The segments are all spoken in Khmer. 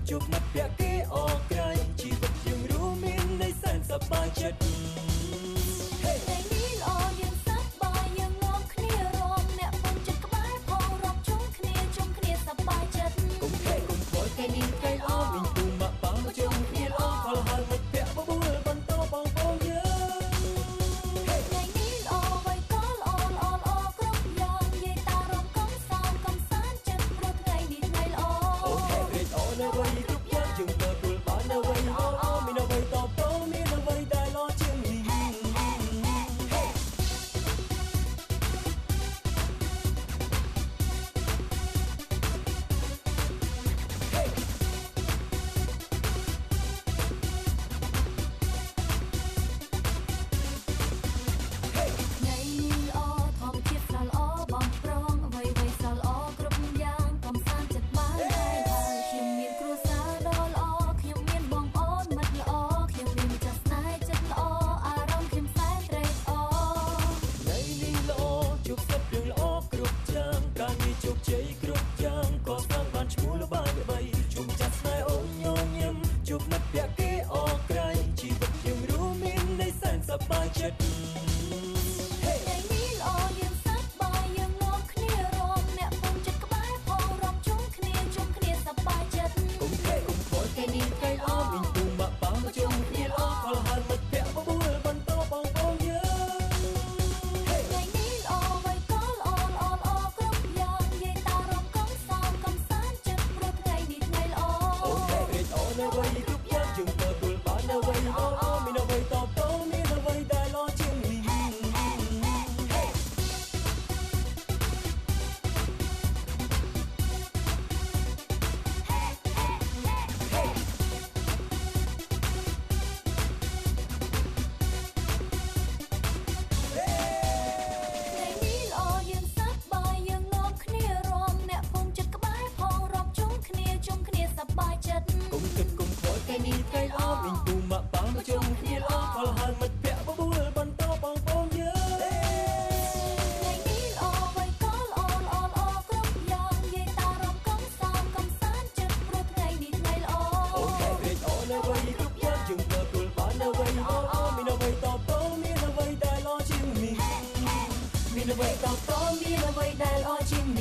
ជួបមិត្តភក្តិគេអរក្រៃជីវិតយើងរួមមានន័យសែនសប្បាយចិត្តថ្ងៃនេះល្អយើងសប្បាយយើងនាំគ្នារំអ្នកពុំចិត្តក្បែរផងរាប់ជុំគ្នាសប្បាយចិត្តកុំខេកុំខ្វល់ថ្ងៃនេះថ្ងៃល្អវិញពុំមកបងជុំគ្នាល្អខលហើយមិត្តភក្តិបបួលបន្តបងប្អូនយើងថ្ងៃនេះល្អអ្វីក៏ល្អគ្រប់យ៉ាងនិយាយតារំកំសាន្តចិត្តព្រោះថ្ងៃនេះថ្ងៃល្អអូខេរីកអូនអ្វីគ្រប់យ៉ាងយើងទទួលបានអ្វីល្អមានអ្វីតបតមានអ្វីដែលល្អជាងន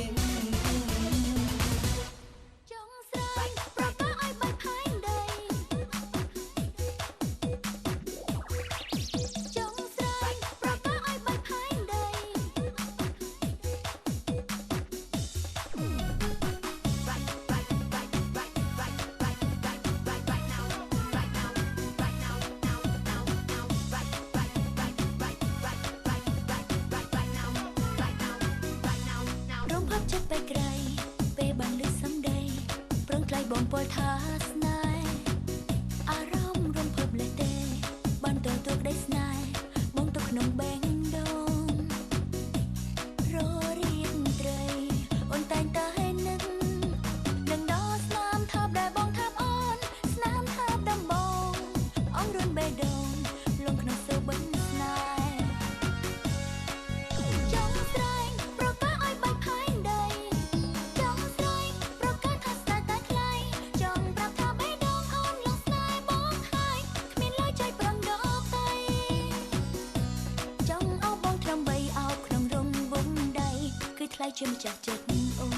េះជាម្ចាស់ចិត្តអូន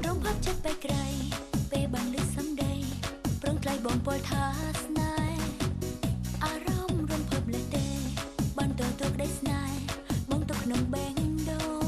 រំភើបចិត្តបែកក្រៃពេលបានលឺសំដីប្រងថ្លៃបងពលថាស្នេហ៍អារម្មណ៍រំភើបលេះទេបានទទួលក្តីស្នេហ៍បងទៅក្នុងបែងដូង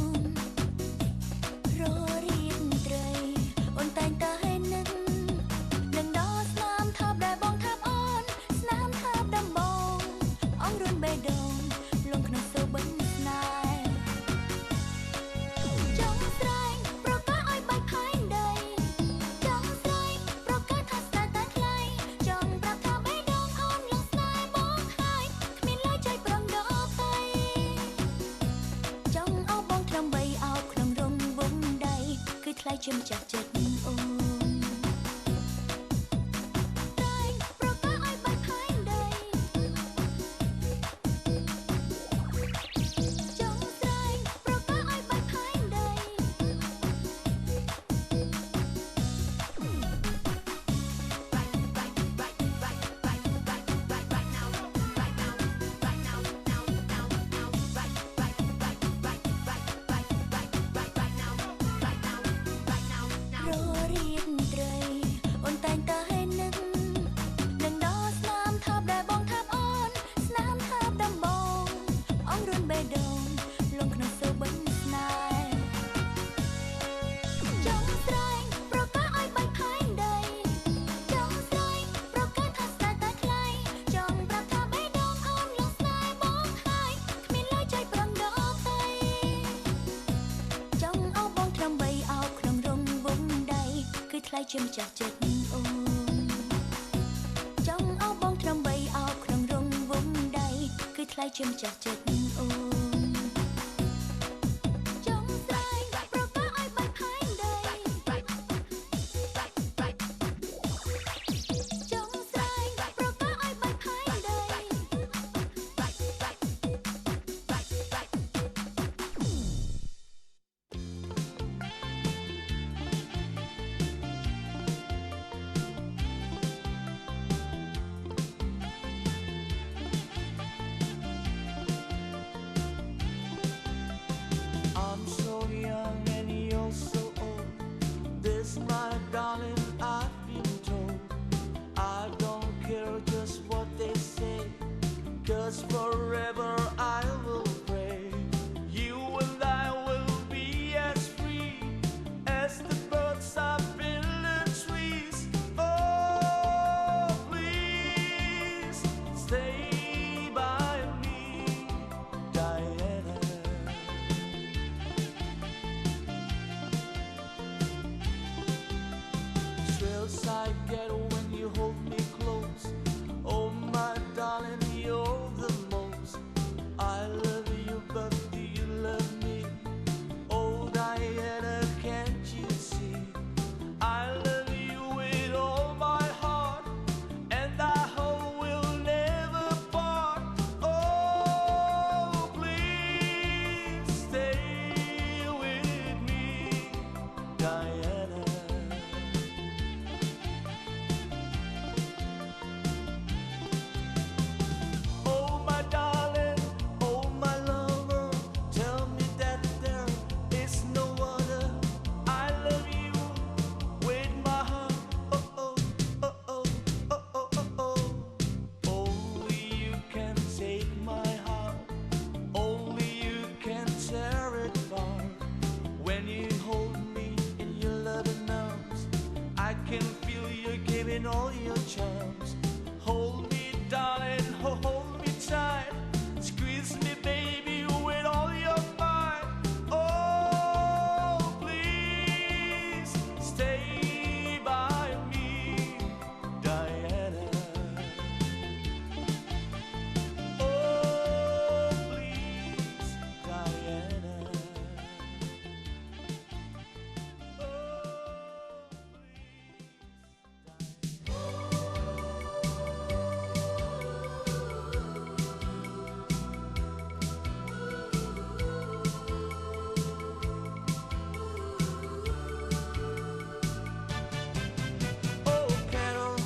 ថ្លៃជាម្ចាស់ចិត្តអូន ล้ายជាម្ចាស់ចិត្តអូនចង់អោបបងត្រឹមបីអោបក្នុងរង្វង់ដៃគឺថ្លៃជាម្ចាស់ចិត្តអូនចង់ស្រែងប្រកាសឲ្យបាច់ផែនដីចង់ស្រែងប្រកាសឲ្យបាច់ផែនដី I'm so young and you're so old. This, my darling, I've been told. I don't care just what they say, 'cause forever I will pray. You and I will be as free as the birds up in the trees. Oh, please stay by me, Diana. Thrills I get when you hold me close. Oh my darling, you're the most. I love you, but do you love me? Oh Diana, can't you see? I love you with all my heart, and I hope we'll never part. Oh, please stay with me, Diana. Oh my darling, oh my lover, tell me that there is no other. I love you with my heart. Oh oh oh oh oh oh oh oh. Only you can take my heart. Only you can tear it apart. When you hold me in your loving arms, I can feel you giving all your charms. Hold me, darling, hold me tight. Squeeze me, baby, with all your might. Oh, please stay by me, Diana. Oh, please, Diana. Oh, Carol,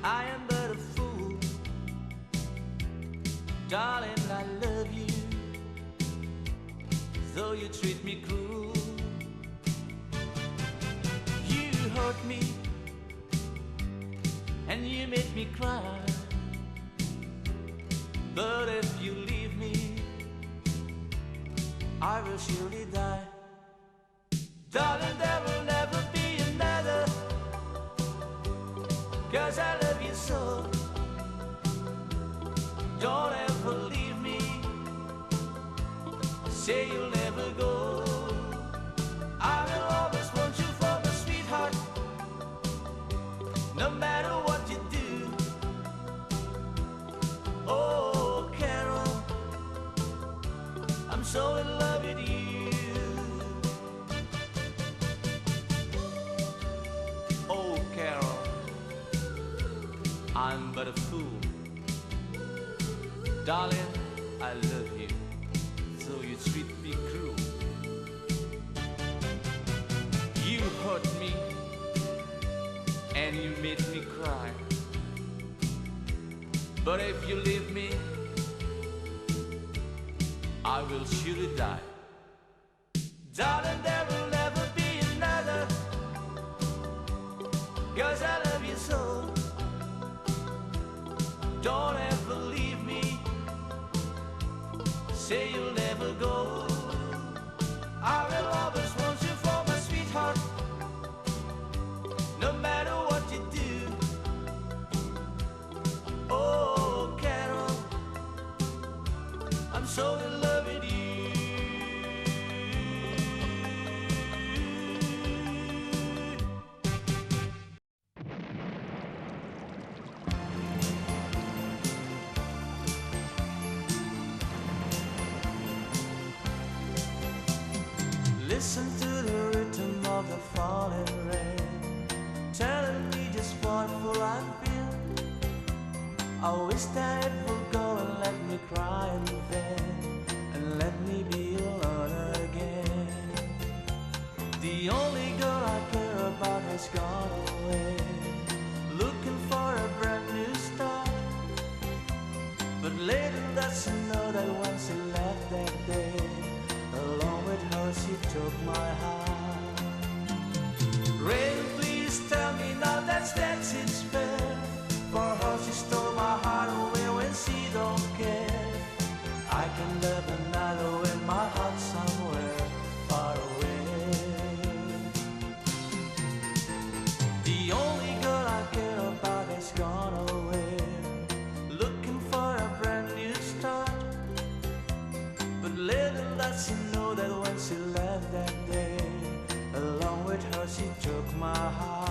I am but a fool. Darling, I love you, though you treat me cruel. You hurt me, and you made me cry. But if you leave me, I will surely die. Darling, there will never be another, 'cause I love you so. Don't ever leave me, say you'll never go. I will always want you for my sweetheart, no matter what you do. Oh, Carol, I'm so in love with you. Oh, Carol, I'm but a fool. Darling, I love you, so you treat me cruel. You hurt me, and you made me cry. But if you leave me, I will surely die. Darling, there will never be another, 'cause I love you so. Don't ever leave me, say you'll never go. I will always want you for my sweetheart, no matter what you do. Oh, Carol, I'm so in love with you. I wish that it would go and let me cry in vain and let me be alone again. The only girl I care about has gone away, looking for a brand new start. But little does she know that when she left that day, along with her she took my heart. Rain, please tell me now that's it's fair. For her she stole my heart away when she don't care. I can love another with my heart somewhere far away. The only girl I care about has gone away, looking for a brand new start. But little does she know that when she left that day, along with her she took my heart.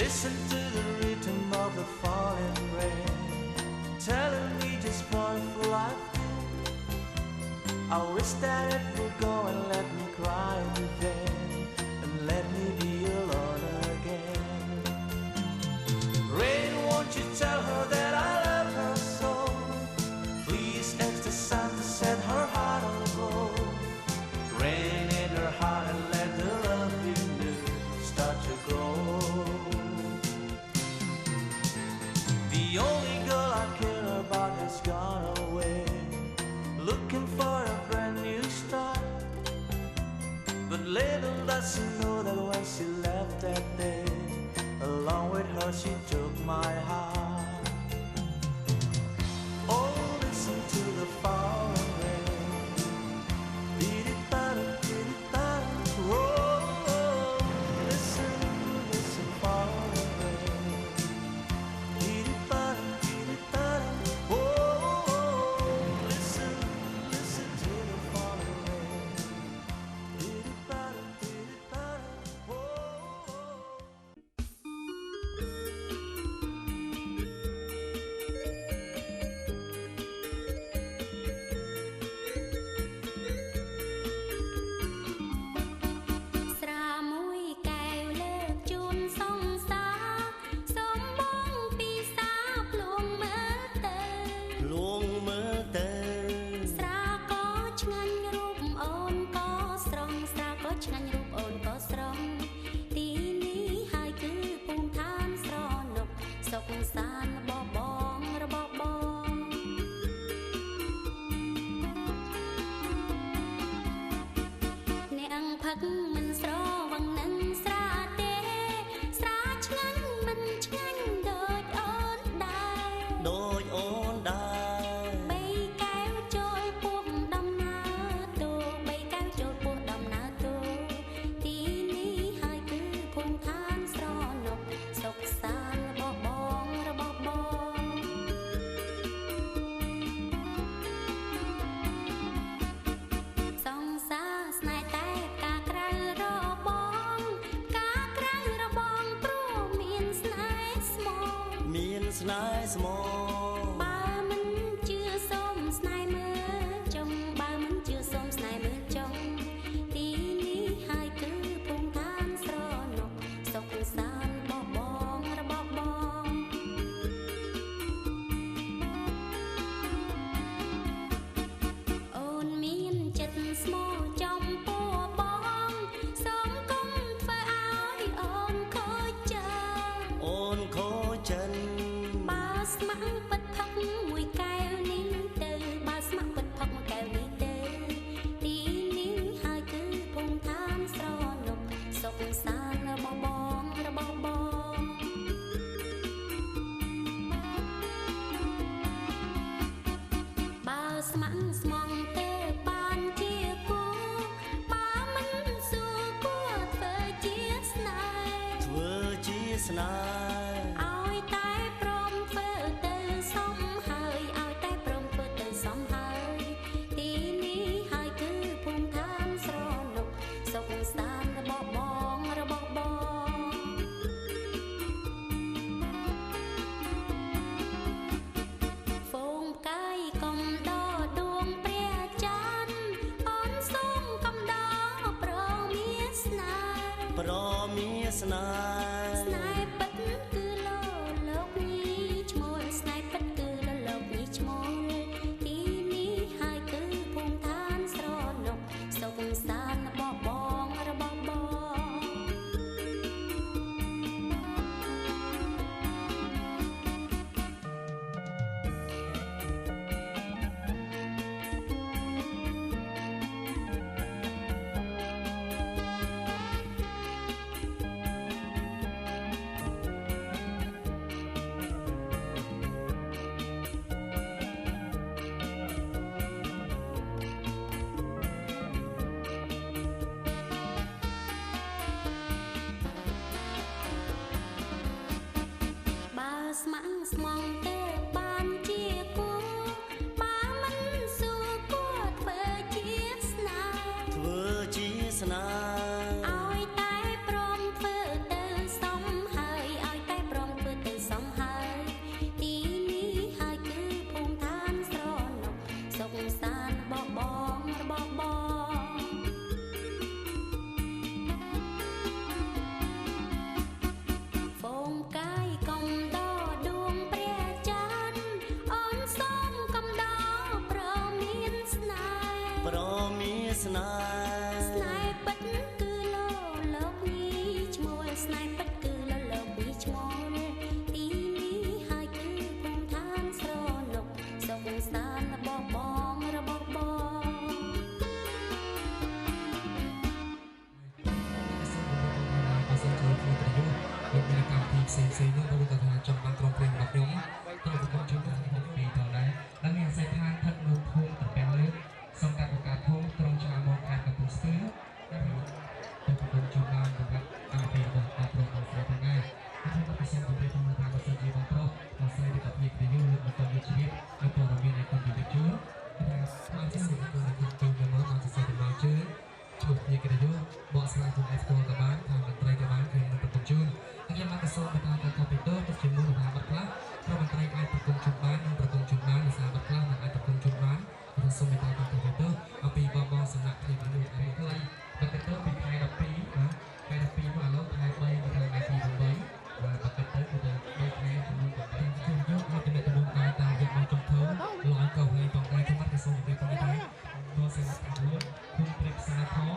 Listen to the rhythm of the falling rain, telling me just wonderful life do. I wish that it would go and let me cry in vain and let me be alone again. Rain, won't you tell her that I love her so? Please ask the sun to set her heart aglow. Rain in her heart and let the love you knew start to grow. The only girl I care about has gone away, looking for a brand new start. But little does she know that when she left that day, along with her she took my heart. Oh, listen to the falling rain. Dee-dee-da-da, dee-dee-da-da. Oh, listen, listen, falling rain. Dee-dee-da-da, dee-dee-da-da. Oh, listen, listen to the falling rain. Dee-dee-da-da, dee-dee-da-da. Oh. ស្នេហ៍ស្មោបើមិនជឿសូមស្នេហ៍មើលចុងបើមិនជឿសូមស្នេហ៍មើលចុងទីនេះហើយគឺភូមិឋានស្រណុកសុខសាន្តបងបងរបស់បងអូនមានចិត្តស្មោចំពោះបងសូមគុំធ្វើឲ្យអូនខូចចិត្តអូនខូចចិត្តបើ ប្រមានស្នេហ៍ ស្នេហ៍ពិតគឺលោកនេះឈ្មោះស្នេហ៍ពិតគឺលោកនេះឈ្មោះទីនេះហើយគឺភូមិឋានស្រណុកសុខសាន្តរបស់បងរបស់បង បើស្ម័គ្រស្មងទេបានជាគូបើមិនសួរគួរធ្វើជាស្នេហ៍ ធ្វើជាស្នេហ៍ ឲ្យតែព្រមធ្វើទៅសមហើយឲ្យតែព្រមធ្វើទៅសមហើយទីនេះហើយគឺភូមិឋានស្រណុកសុខសាន្តរបស់បងរបស់បង ហ្វូមកាយកំដរដួងព្រះច័ន្ទអូនសូមកំដរប្រមានស្នេហ៍ ប្រមានស្នេហ៍ ស្នេហ៍ពិតគឺលោកនេះឈ្មោះស្នេហ៍ពិតគឺលោកនេះឈ្មោះទីនេះហើយគឺភូមិឋានស្រណុកសុខសាន្តរបស់បងរបស់បង បើសិនជាមានប្រយោជន៍លោកមានកម្មវិធីផ្សេងៗនោះក៏ថាចង់បានក្រុមព្រៀងរបស់ខ្ញុំត្រូវប្រកបជួយដល់ពីផងដែរដែលមានអាស័យដ្ឋានស្ថិតនៅភូមិតាពាំងលើកសង្កាត់ឱកាសភូមិក្រុងឆ្លាមខេត្តកំពង់ស្ពឺដែលទៅប្រកបជួយបានសម្រាប់កម្មវិធីរបស់អប្រុសបងស្រីទាំងដែរហើយខ្ញុំក៏សូមជម្រាបជូនថាបើសិនជាបងប្រុសបងស្រីដែលក៏មានប្រយោជន៍លើកមកទៅជ្រាបនៅព័ត៌មាននៃគុណវិទ្យាជួនថាស្មារតីរបស់គុណវិទ្យាជួនមកសរសេរដំណើរជើង ជួបគ្នាកិត្តិយសបកស្រាយខ្លួនឯងផ្ទាល់ក៏បានខាងមន្ត្រីក៏បានខ្ញុំនឹងប្រគំជូនហើយខ្ញុំបានទៅសូមបន្តការកោតពីតទៅជាមួយនឹងថាប័ណ្ណខ្លះព្រោះមន្ត្រីអាចប្រគំជូនបាននិងប្រគំជូនបានដោយសារប័ណ្ណខ្លះមិនអាចប្រគំជូនបានឬសូមបន្តការកោតពីតអំពីបងបងសំណាក់គ្នាពីនោះឯងខ្លីប័ណ្ណទៅពីខែ12ណាខែ12មកឥឡូវខែ3មកដល់ខែទី8បាទប័ណ្ណទៅគឺ3ខែចំនួន7ខ្ញុំយកមកទៅដំណើរការតាមយកមកចុងធំឡងកោហើយបងដែរខ្ញុំបានទៅសូមជម្រាបផងដែរព្រោះសេនាធិការគុំព្រឹក្សាថោ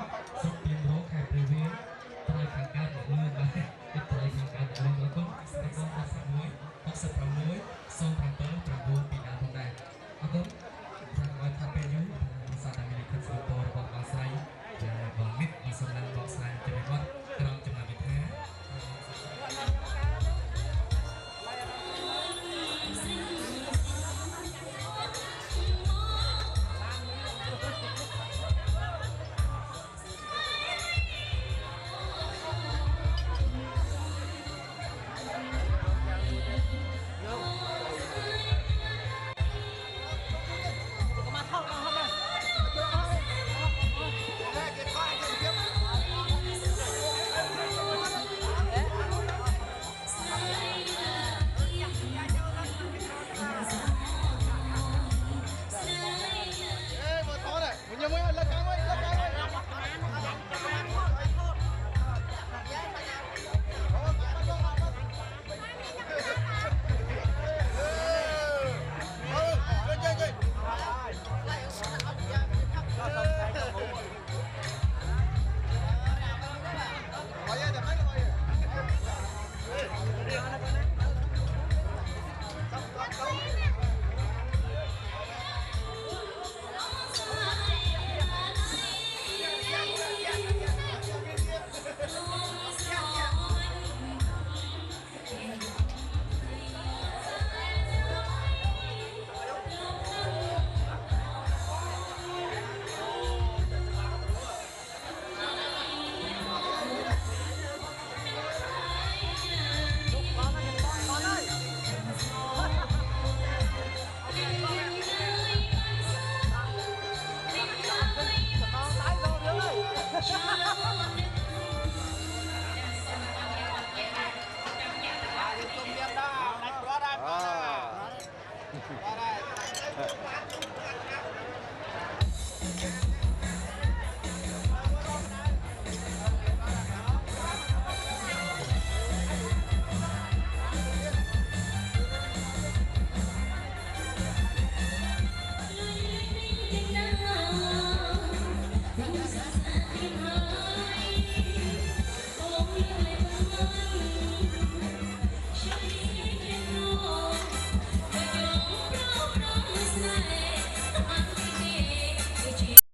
សុខពីរោខែព្រះវិហារត្រូវខាងកើតលឿនដែរត្រូវខាងកើតលឿនគុំស្នេហ៍61 66 079 ពីដើមផងដែរអរគុណថាឲ្យថាពេលយូរសាស្ត្រអាមេរិកសិង្ហបុរីរបស់បងស្រីដែលបងមិត្តបងសំឡាញ់បងស្រីជំរាបគាត់ក្រោមចំណាវិធា